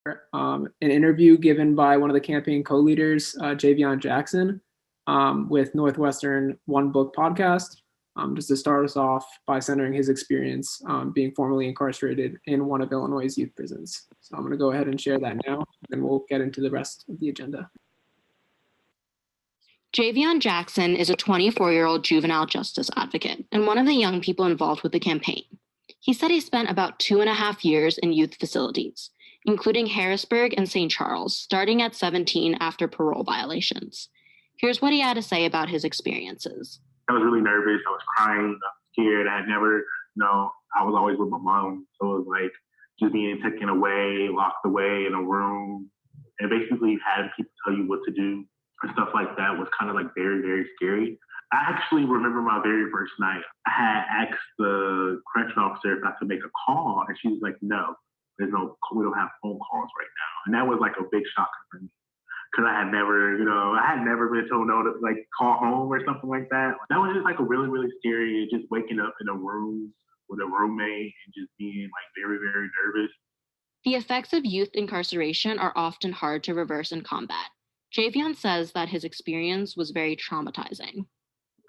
an interview given by one of the campaign co-leaders, Javion Jackson, with Northwestern One Book podcast, just to start us off by centering his experience being formerly incarcerated in one of Illinois' youth prisons. So I'm going to go ahead and share that now, then we'll get into the rest of the agenda. Javion Jackson is a 24-year-old juvenile justice advocate and one of the young people involved with the campaign. He said he spent about 2.5 years in youth facilities, including Harrisburg and St. Charles, starting at 17 after parole violations. Here's what he had to say about his experiences. I was really nervous. I was crying. I was scared. I had never, I was always with my mom. So it was like just being taken away, locked away in a room, and basically having people tell you what to do and stuff like that was kind of like very, very scary. I actually remember my very first night. I had asked the correction officer if I could make a call, and she was like, no, we don't have phone calls right now. And that was like a big shock for me. Because I had never been told no to like call home or something like that. That was just like a really, really scary, just waking up in a room with a roommate and just being like very, very nervous. The effects of youth incarceration are often hard to reverse and combat. Javion says that his experience was very traumatizing.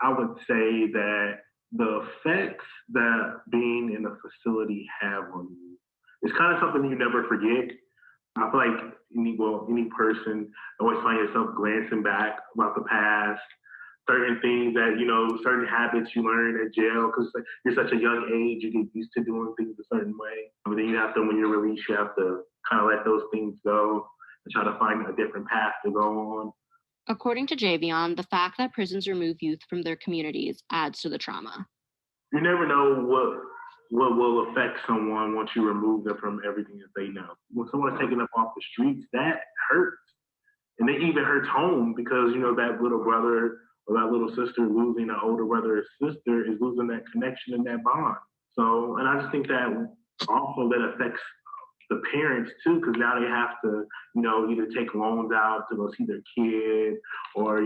I would say that the effects that being in a facility have on you is kind of something you never forget. I feel like any person always find yourself glancing back about the past, certain things that, certain habits you learn at jail because you're such a young age, you get used to doing things a certain way. But then you have to, when you're released, you have to kind of let those things go and try to find a different path to go on. According to Javion, the fact that prisons remove youth from their communities adds to the trauma. You never know what will affect someone once you remove them from everything that they know. When someone's taken up off the streets, that hurts. And it even hurts home because, that little brother or that little sister losing an older brother or sister is losing that connection and that bond. So, and I just think that also that affects the parents too, because now they have to, either take loans out to go see their kid or,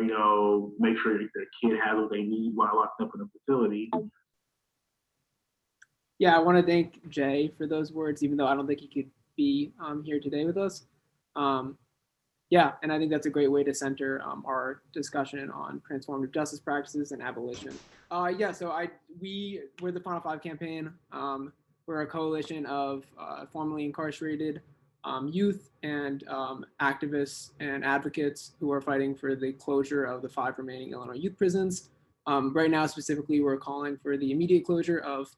make sure that their kid has what they need while locked up in a facility. Yeah, I want to thank Jay for those words, even though I don't think he could be here today with us. Yeah, and I think that's a great way to center our discussion on transformative justice practices and abolition. So we're the Final Five campaign. We're a coalition of formerly incarcerated youth and activists and advocates who are fighting for the closure of the 5 remaining Illinois youth prisons. Right now, specifically, we're calling for the immediate closure of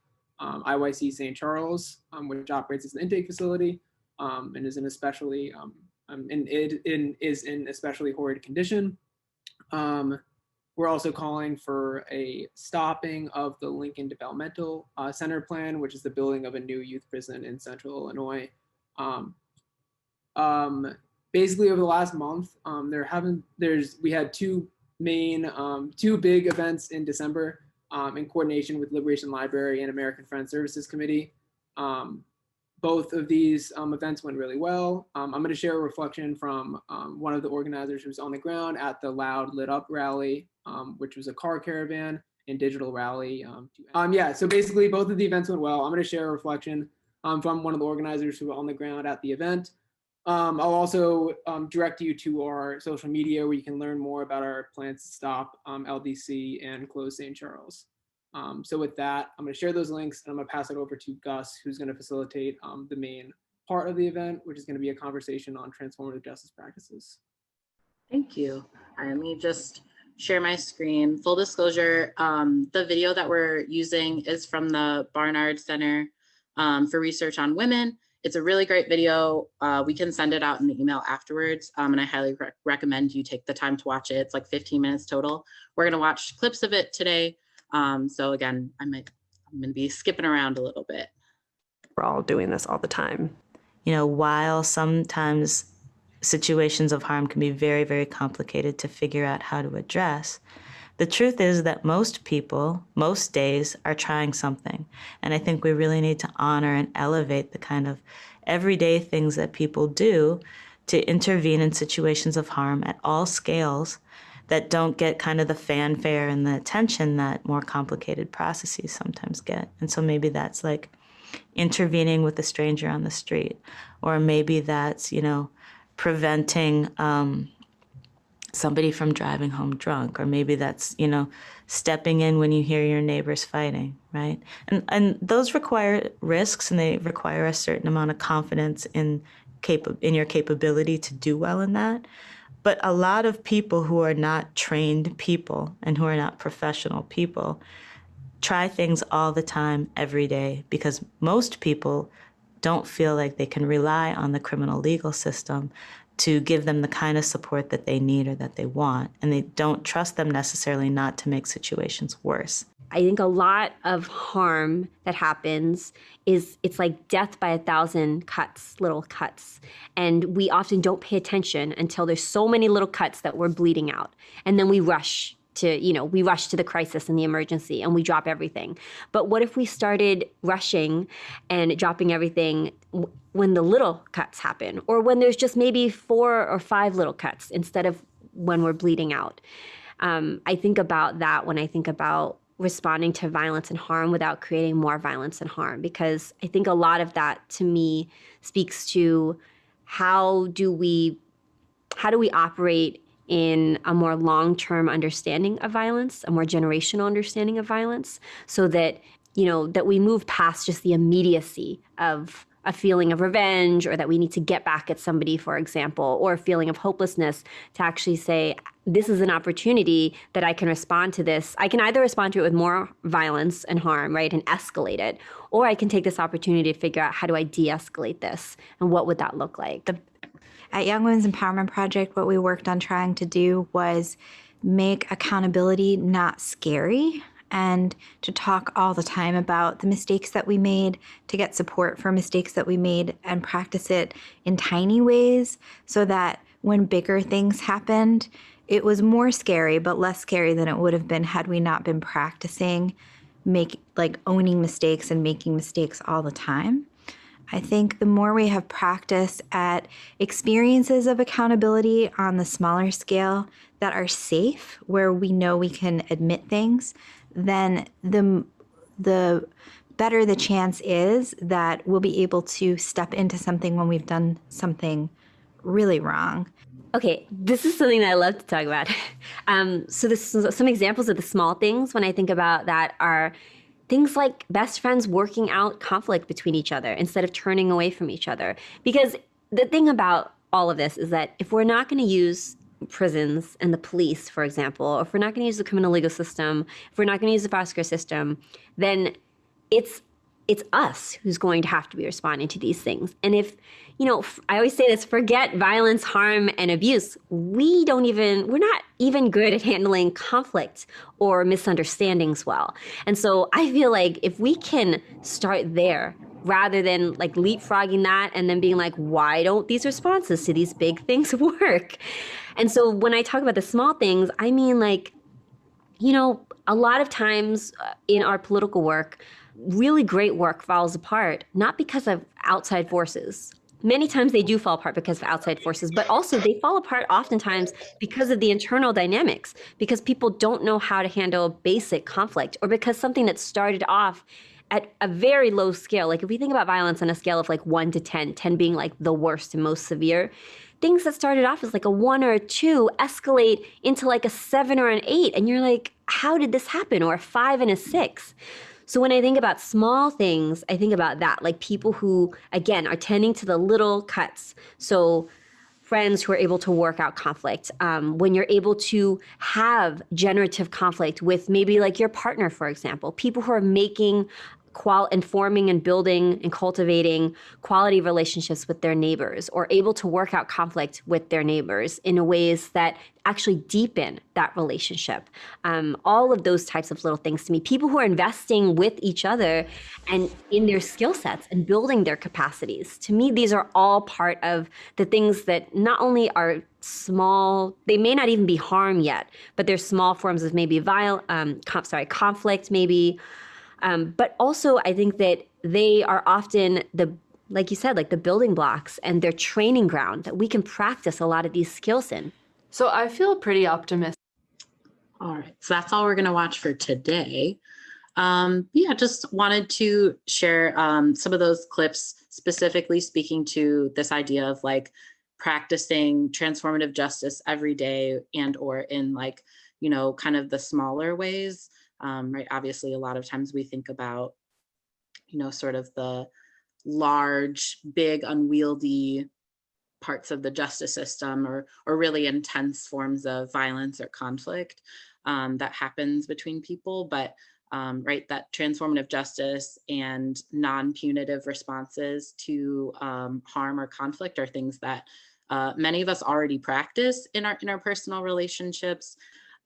IYC St. Charles, which operates as an intake facility and is in especially is in especially horrid condition. We're also calling for a stopping of the Lincoln Developmental Center plan, which is the building of a new youth prison in Central Illinois. Basically, over the last month, we had two big events in December. In coordination with Liberation Library and American Friends Services Committee. Both of these events went really well. I'm going to share a reflection from one of the organizers who was on the ground at the Loud Lit Up rally, which was a car caravan and digital rally. So basically both of the events went well. I'm going to share a reflection from one of the organizers who were on the ground at the event. I'll also direct you to our social media where you can learn more about our plans to stop LDC and close St. Charles. So with that, I'm going to share those links and I'm going to pass it over to Gus, who's going to facilitate the main part of the event, which is going to be a conversation on transformative justice practices. Thank you. All right, let me just share my screen. Full disclosure, the video that we're using is from the Barnard Center for Research on Women. It's a really great video. We can send it out in the email afterwards. And I highly recommend you take the time to watch it. It's like 15 minutes total. We're gonna watch clips of it today. So again, I'm gonna be skipping around a little bit. We're all doing this all the time. While sometimes situations of harm can be very, very complicated to figure out how to address, the truth is that most people, most days, are trying something. And I think we really need to honor and elevate the kind of everyday things that people do to intervene in situations of harm at all scales that don't get kind of the fanfare and the attention that more complicated processes sometimes get. And so maybe that's like intervening with a stranger on the street, or maybe that's, preventing somebody from driving home drunk, or maybe that's, stepping in when you hear your neighbors fighting, right? And those require risks, and they require a certain amount of confidence in your capability to do well in that. But a lot of people who are not trained people and who are not professional people try things all the time, every day, because most people don't feel like they can rely on the criminal legal system to give them the kind of support that they need or that they want. And they don't trust them necessarily not to make situations worse. I think a lot of harm that happens it's like death by 1,000 cuts, little cuts. And we often don't pay attention until there's so many little cuts that we're bleeding out. And then we rush to the crisis and the emergency, and we drop everything. But what if we started rushing and dropping everything when the little cuts happen, or when there's just maybe 4 or 5 little cuts instead of when we're bleeding out? I think about that when I think about responding to violence and harm without creating more violence and harm, because I think a lot of that to me speaks to how do we operate in a more long-term understanding of violence, a more generational understanding of violence, so that, that we move past just the immediacy of a feeling of revenge, or that we need to get back at somebody, for example, or a feeling of hopelessness, to actually say, this is an opportunity that I can respond to this. I can either respond to it with more violence and harm, right, and escalate it, or I can take this opportunity to figure out, how do I de-escalate this, and what would that look like? At Young Women's Empowerment Project, what we worked on trying to do was make accountability not scary, and to talk all the time about the mistakes that we made, to get support for mistakes that we made, and practice it in tiny ways, so that when bigger things happened, it was more scary, but less scary than it would have been had we not been practicing owning mistakes and making mistakes all the time. I think the more we have practice at experiences of accountability on the smaller scale that are safe, where we know we can admit things, then the better the chance is that we'll be able to step into something when we've done something really wrong. Okay, this is something that I love to talk about. So some examples of the small things when I think about that are things like best friends working out conflict between each other instead of turning away from each other. Because the thing about all of this is that if we're not going to use prisons and the police, for example, or if we're not going to use the criminal legal system, if we're not going to use the foster care system, then it's us who's going to have to be responding to these things. And if, I always say this, forget violence, harm, and abuse. We're not even good at handling conflict or misunderstandings well. And so I feel like if we can start there, rather than leapfrogging that and then being like, why don't these responses to these big things work? And so when I talk about the small things, I mean a lot of times in our political work, really great work falls apart, not because of outside forces. Many times they do fall apart because of outside forces, but also they fall apart oftentimes because of the internal dynamics, because people don't know how to handle basic conflict, or because something that started off at a very low scale, if we think about violence on a scale of 1 to 10, 10 being the worst and most severe, things that started off as a 1 or a 2 escalate into a 7 or an 8. And you're like, how did this happen? Or a 5 and a 6. So when I think about small things, I think about that, people who, again, are tending to the little cuts. So friends who are able to work out conflict, when you're able to have generative conflict with maybe your partner, for example, people who are making forming and building and cultivating quality relationships with their neighbors, or able to work out conflict with their neighbors in ways that actually deepen that relationship. All of those types of little things to me, people who are investing with each other and in their skill sets and building their capacities. To me, these are all part of the things that not only are small, they may not even be harm yet, but they're small forms of maybe conflict maybe. But also, I think that they are often like you said, the building blocks and their training ground that we can practice a lot of these skills in. So I feel pretty optimistic. All right, so that's all we're going to watch for today. Yeah, just wanted to share some of those clips specifically speaking to this idea of like practicing transformative justice every day and or in like, you know, kind of the smaller ways, right? Obviously, a lot of times we think about, you know, sort of the large, big, unwieldy parts of the justice system or really intense forms of violence or conflict that happens between people. But right, that transformative justice and non-punitive responses to harm or conflict are things that many of us already practice in our personal relationships.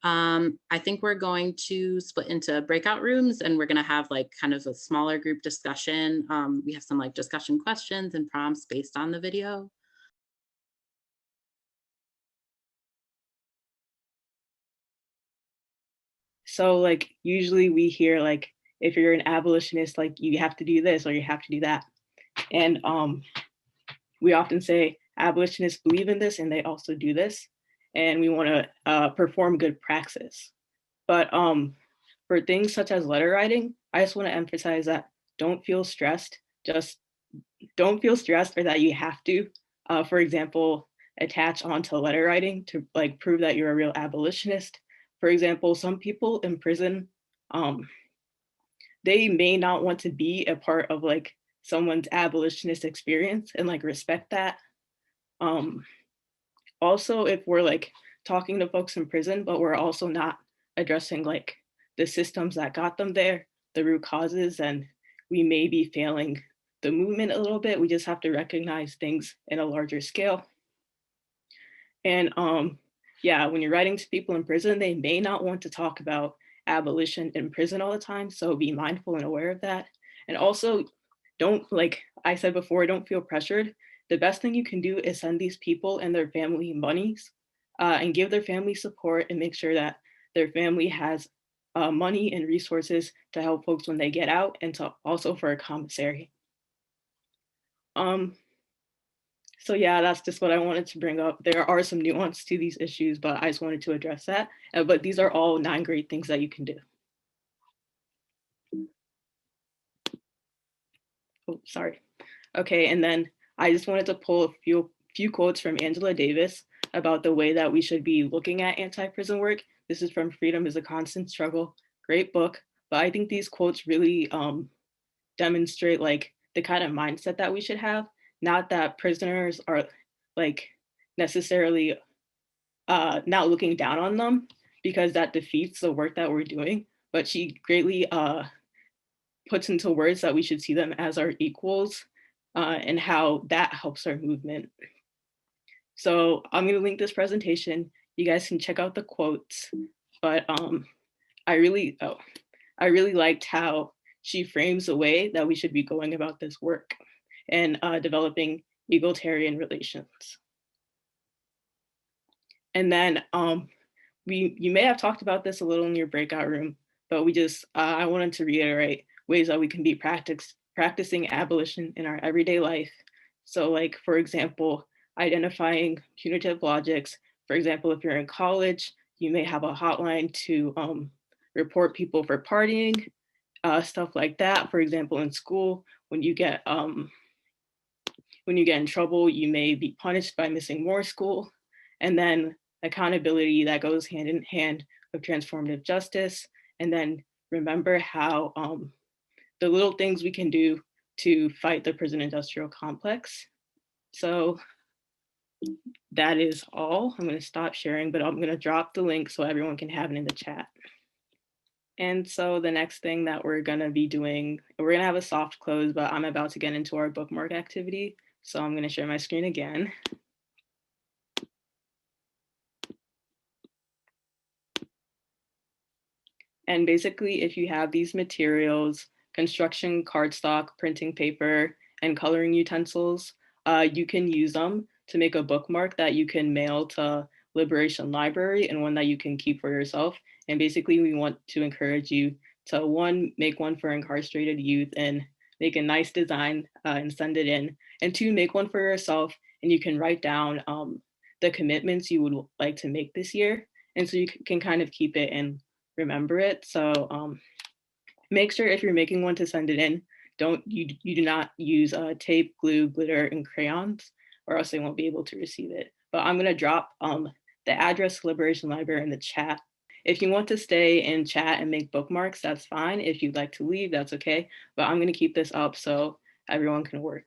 I think we're going to split into breakout rooms and we're going to have like kind of a smaller group discussion. We have some like discussion questions and prompts based on the video. So like usually we hear like if you're an abolitionist, like you have to do this or you have to do that. And we often say abolitionists believe in this and they also do this. And we want to perform good praxis. But for things such as letter writing, I just want to emphasize that don't feel stressed. Just don't feel stressed or that you have to, for example, attach onto letter writing to like prove that you're a real abolitionist. For example, some people in prison, they may not want to be a part of like someone's abolitionist experience and like respect that. Also, if we're like talking to folks in prison, but we're also not addressing like the systems that got them there, the root causes, and we may be failing the movement a little bit. We just have to recognize things in a larger scale. And yeah, when you're writing to people in prison, they may not want to talk about abolition in prison all the time. So be mindful and aware of that. And also don't, like I said before, don't feel pressured. The best thing you can do is send these people and their family monies and give their family support and make sure that their family has money and resources to help folks when they get out and to also for a commissary. So yeah, that's just what I wanted to bring up. There are some nuance to these issues, but I just wanted to address that. But these are all 9 great things that you can do. Oh, sorry. Okay, and then I just wanted to pull a few quotes from Angela Davis about the way that we should be looking at anti-prison work. This is from Freedom is a Constant Struggle. Great book. But I think these quotes really demonstrate like the kind of mindset that we should have. Not that prisoners are like necessarily not looking down on them, because that defeats the work that we're doing. But she greatly puts into words that we should see them as our equals and how that helps our movement. So I'm going to link this presentation. You guys can check out the quotes, but I really liked how she frames the way that we should be going about this work and developing egalitarian relations. And then you may have talked about this a little in your breakout room, but I wanted to reiterate ways that we can be practicing abolition in our everyday life. So like, for example, identifying punitive logics. For example, if you're in college, you may have a hotline to report people for partying, stuff like that. For example, in school, when you get in trouble, you may be punished by missing more school. And then accountability that goes hand in hand with transformative justice. And then remember how the little things we can do to fight the prison industrial complex. So that is all. I'm going to stop sharing, but I'm going to drop the link so everyone can have it in the chat. And so the next thing that we're going to be doing, we're going to have a soft close, but I'm about to get into our bookmark activity. So I'm going to share my screen again. And basically, if you have these materials, construction cardstock, printing paper, and coloring utensils, you can use them to make a bookmark that you can mail to Liberation Library and one that you can keep for yourself. And basically, we want to encourage you to make one for incarcerated youth and make a nice design and send it in. And 2, make one for yourself and you can write down the commitments you would like to make this year. And so you can kind of keep it and remember it. So Make sure if you're making one to send it in, you do not use tape, glue, glitter, and crayons, or else they won't be able to receive it. But I'm gonna drop the address to Liberation Library in the chat. If you want to stay and chat and make bookmarks, that's fine. If you'd like to leave, that's okay. But I'm gonna keep this up so everyone can work.